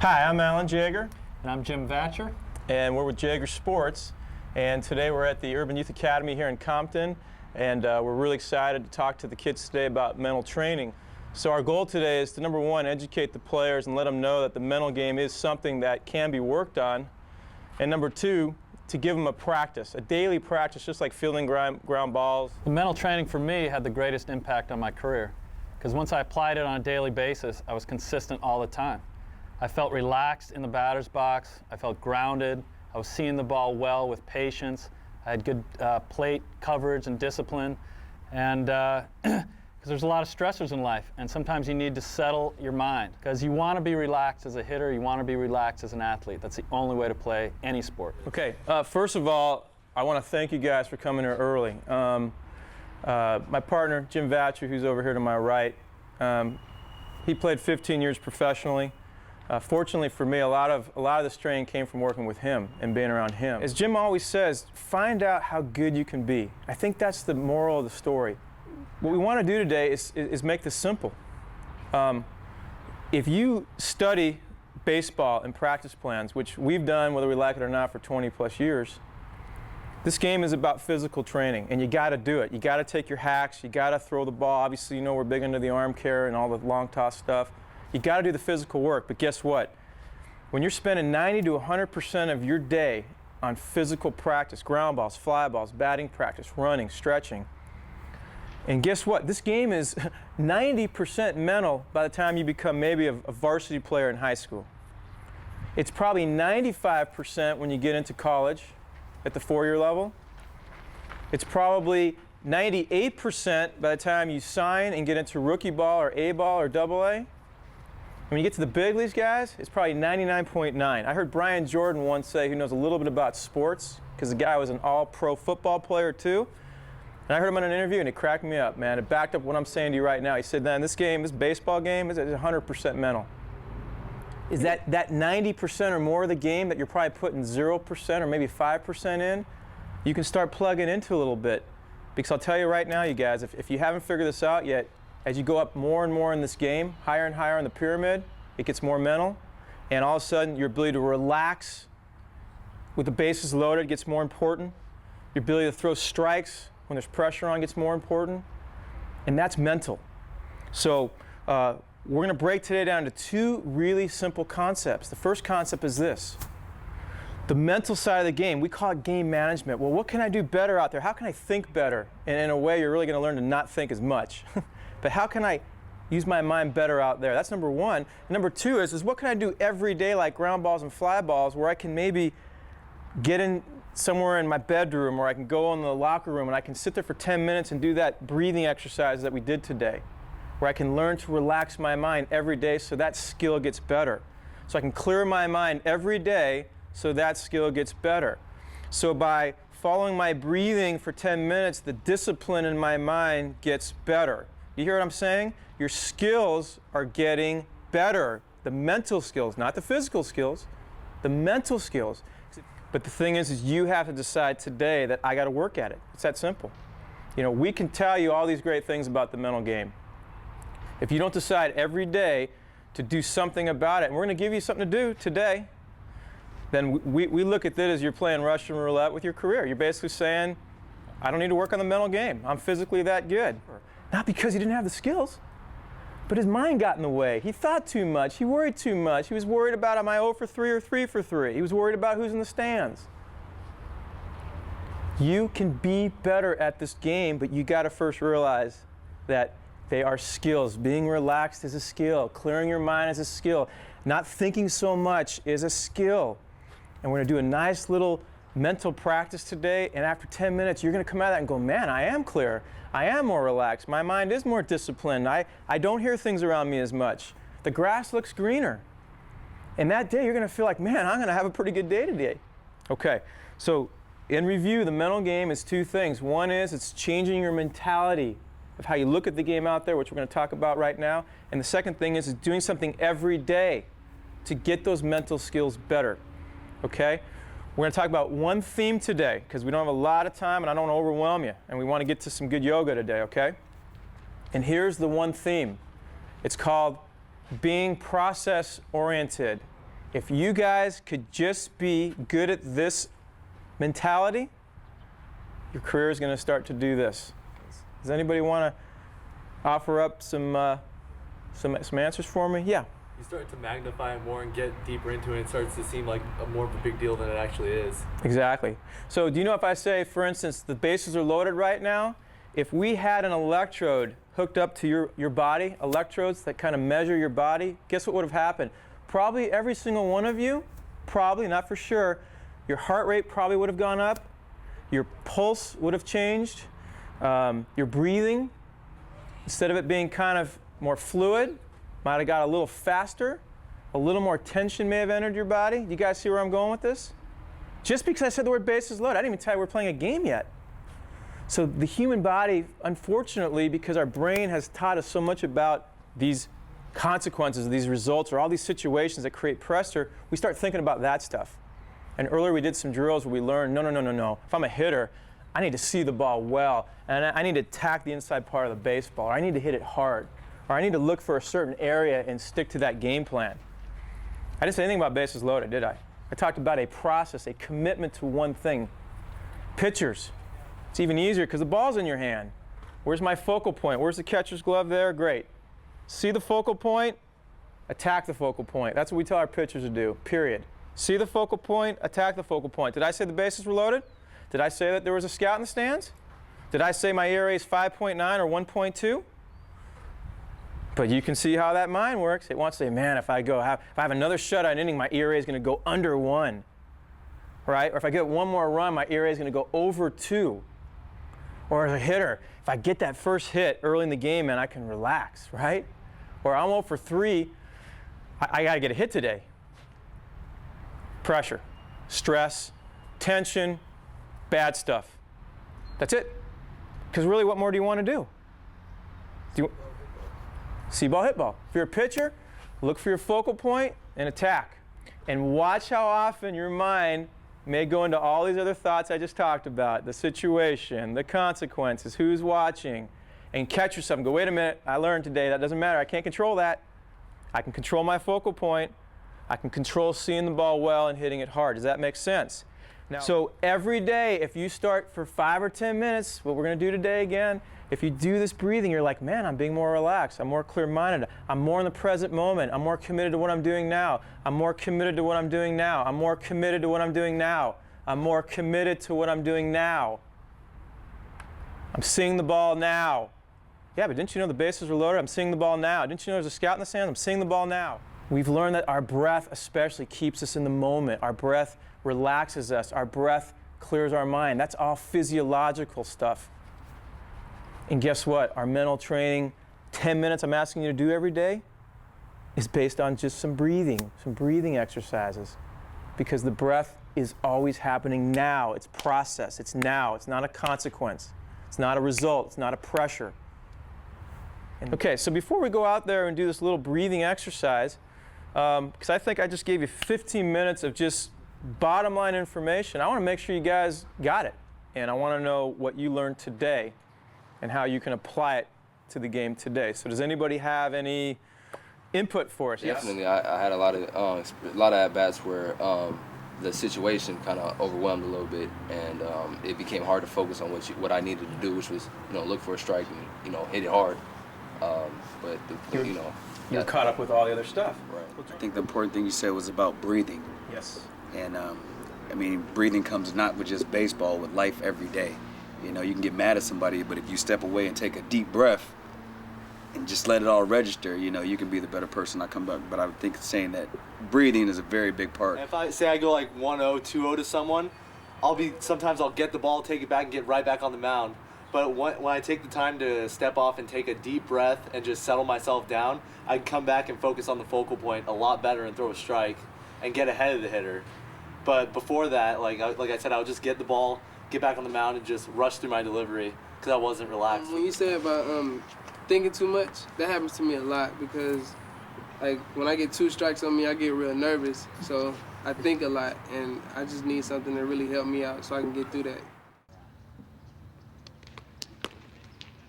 Hi, I'm Alan Jaeger. And I'm Jim Vatcher. And we're with Jaeger Sports. And today we're at the Urban Youth Academy here in Compton. And we're really excited to talk to the kids today about mental training. So our goal today is to, number one, educate the players and let them know that the mental game is something that can be worked on. And number two, to give them a practice, a daily practice, just like fielding ground balls. The mental training for me had the greatest impact on my career, because once I applied it on a daily basis, I was consistent all the time. I felt relaxed in the batter's box. I felt grounded. I was seeing the ball well with patience. I had good plate coverage and discipline. And because there's a lot of stressors in life, and sometimes you need to settle your mind, because you want to be relaxed as a hitter, you want to be relaxed as an athlete. That's the only way to play any sport. Okay, first of all, I want to thank you guys for coming here early. My partner, Jim Vatcher, who's over here to my right, he played 15 years professionally. Fortunately for me, a lot of this training came from working with him and being around him. As Jim always says, find out how good you can be. I think that's the moral of the story. What we want to do today is make this simple. If you study baseball and practice plans, which we've done whether we like it or not for 20 plus years, this game is about physical training, and you got to do it. You got to take your hacks, you got to throw the ball. Obviously, you know we're big into the arm care and all the long toss stuff. You got to do the physical work, but guess what? When you're spending 90 to 100% of your day on physical practice, ground balls, fly balls, batting practice, running, stretching, and guess what? This game is 90% mental by the time you become maybe a varsity player in high school. It's probably 95% when you get into college at the 4-year level. It's probably 98% by the time you sign and get into rookie ball or A ball or double A. When you get to the big leagues, guys, it's probably 99.9. I heard Brian Jordan once say, who knows a little bit about sports, because the guy was an all-pro football player too. And I heard him on an interview, and it cracked me up, man. It backed up what I'm saying to you right now. He said, man, this baseball game is 100% mental. Is that 90% or more of the game that you're probably putting 0% or maybe 5% in, you can start plugging into a little bit. Because I'll tell you right now, you guys, if you haven't figured this out yet, as you go up more and more in this game, higher and higher in the pyramid, it gets more mental. And all of a sudden, your ability to relax with the bases loaded gets more important. Your ability to throw strikes when there's pressure on gets more important. And that's mental. So we're going to break today down to two really simple concepts. The first concept is this. The mental side of the game, we call it game management. Well, what can I do better out there? How can I think better? And in a way, you're really going to learn to not think as much. But how can I use my mind better out there? That's number one. And number two is what can I do every day, like ground balls and fly balls, where I can maybe get in somewhere in my bedroom, or I can go in the locker room and I can sit there for 10 minutes and do that breathing exercise that we did today, where I can learn to relax my mind every day so that skill gets better. So I can clear my mind every day so that skill gets better. So by following my breathing for 10 minutes, the discipline in my mind gets better. You hear what I'm saying? Your skills are getting better. The mental skills, not the physical skills, the mental skills. But the thing is you have to decide today that I got to work at it. It's that simple. You know, we can tell you all these great things about the mental game. If you don't decide every day to do something about it, and we're going to give you something to do today, then we look at it as you're playing Russian roulette with your career. You're basically saying, I don't need to work on the mental game. I'm physically that good. Not because he didn't have the skills, but his mind got in the way. He thought too much. He worried too much. He was worried about, am I 0 for 3 or 3 for 3? He was worried about who's in the stands. You can be better at this game, but you got to first realize that they are skills. Being relaxed is a skill. Clearing your mind is a skill. Not thinking so much is a skill. And we're going to do a nice little mental practice today, and after 10 minutes, you're going to come out of that and go, man, I am clear. I am more relaxed. My mind is more disciplined. I don't hear things around me as much. The grass looks greener. And that day, you're going to feel like, man, I'm going to have a pretty good day today. Okay, so in review, the mental game is two things. One is it's changing your mentality of how you look at the game out there, which we're going to talk about right now. And the second thing is doing something every day to get those mental skills better. Okay? We're going to talk about one theme today because we don't have a lot of time and I don't want to overwhelm you. And we want to get to some good yoga today, okay? And here's the one theme. It's called being process-oriented If you guys could just be good at this mentality, your career is going to start to do this. Does anybody want to offer up some answers for me? Yeah. You start to magnify it more and get deeper into it. It starts to seem like more of a big deal than it actually is. Exactly. So do you know if I say, for instance, the bases are loaded right now, if we had an electrode hooked up to your body, electrodes that kind of measure your body, guess what would have happened? Probably every single one of you, probably, not for sure, your heart rate probably would have gone up, your pulse would have changed, your breathing, instead of it being kind of more fluid, might have got a little faster, a little more tension may have entered your body. Do you guys see where I'm going with this? Just because I said the word bases loaded, I didn't even tell you we're playing a game yet. So the human body, unfortunately, because our brain has taught us so much about these consequences, these results, or all these situations that create pressure, we start thinking about that stuff. And earlier we did some drills where we learned, no. If I'm a hitter, I need to see the ball well, and I need to attack the inside part of the baseball, or I need to hit it hard, or I need to look for a certain area and stick to that game plan. I didn't say anything about bases loaded, did I? I talked about a process, a commitment to one thing. Pitchers, it's even easier because the ball's in your hand. Where's my focal point? Where's the catcher's glove there? Great. See the focal point, attack the focal point. That's what we tell our pitchers to do, period. See the focal point, attack the focal point. Did I say the bases were loaded? Did I say that there was a scout in the stands? Did I say my ERA is 5.9 or 1.2? But you can see how that mind works. It wants to say, man, if I have another shutout inning, my ERA is going to go under 1, right? Or if I get one more run, my ERA is going to go over 2. Or as a hitter, if I get that first hit early in the game, man, I can relax, right? Or I'm 0 for 3, I got to get a hit today. Pressure, stress, tension, bad stuff. That's it. Because really, what more do you want to do? See ball, hit ball. If you're a pitcher, look for your focal point and attack. And watch how often your mind may go into all these other thoughts I just talked about, the situation, the consequences, who's watching, and catch yourself and go, wait a minute, I learned today, that doesn't matter, I can't control that. I can control my focal point, I can control seeing the ball well and hitting it hard. Does that make sense? Now, so every day, if you start for 5 or 10 minutes, what we're going to do today again, if you do this breathing, you're like, man, I'm being more relaxed. I'm more clear-minded. I'm more in the present moment. I'm more committed to what I'm doing now. I'm more committed to what I'm doing now. I'm more committed to what I'm doing now. I'm more committed to what I'm doing now. I'm seeing the ball now. Yeah, but didn't you know the bases were loaded? I'm seeing the ball now. Didn't you know there's a scout in the stands? I'm seeing the ball now. We've learned that our breath especially keeps us in the moment. Our breath relaxes us. Our breath clears our mind. That's all physiological stuff. And guess what? Our mental training, 10 minutes I'm asking you to do every day, is based on just some breathing exercises. Because the breath is always happening now. It's process. It's now. It's not a consequence. It's not a result. It's not a pressure. Okay, so before we go out there and do this little breathing exercise, because I think I just gave you 15 minutes of just bottom line information, I want to make sure you guys got it. And I want to know what you learned today and how you can apply it to the game today. So does anybody have any input for us? Definitely. Yes? I had a lot of at-bats where the situation kind of overwhelmed a little bit, and it became hard to focus on what I needed to do, which was, look for a strike and, hit it hard. But you're caught up with all the other stuff. Right. I think the important thing you said was about breathing. Yes. And breathing comes not with just baseball, with life every day. You can get mad at somebody, but if you step away and take a deep breath and just let it all register, you can be the better person. I come back, but I think saying that breathing is a very big part. If I say I go like 1-0, 2-0 to someone, sometimes I'll get the ball, take it back, and get right back on the mound. But when I take the time to step off and take a deep breath and just settle myself down, I come back and focus on the focal point a lot better and throw a strike and get ahead of the hitter. But before that, like I said, I would just get the ball, get back on the mound, and just rush through my delivery because I wasn't relaxed. When you say about thinking too much, that happens to me a lot because, like, when I get 2 strikes on me, I get real nervous. So I think a lot, and I just need something to really help me out so I can get through that.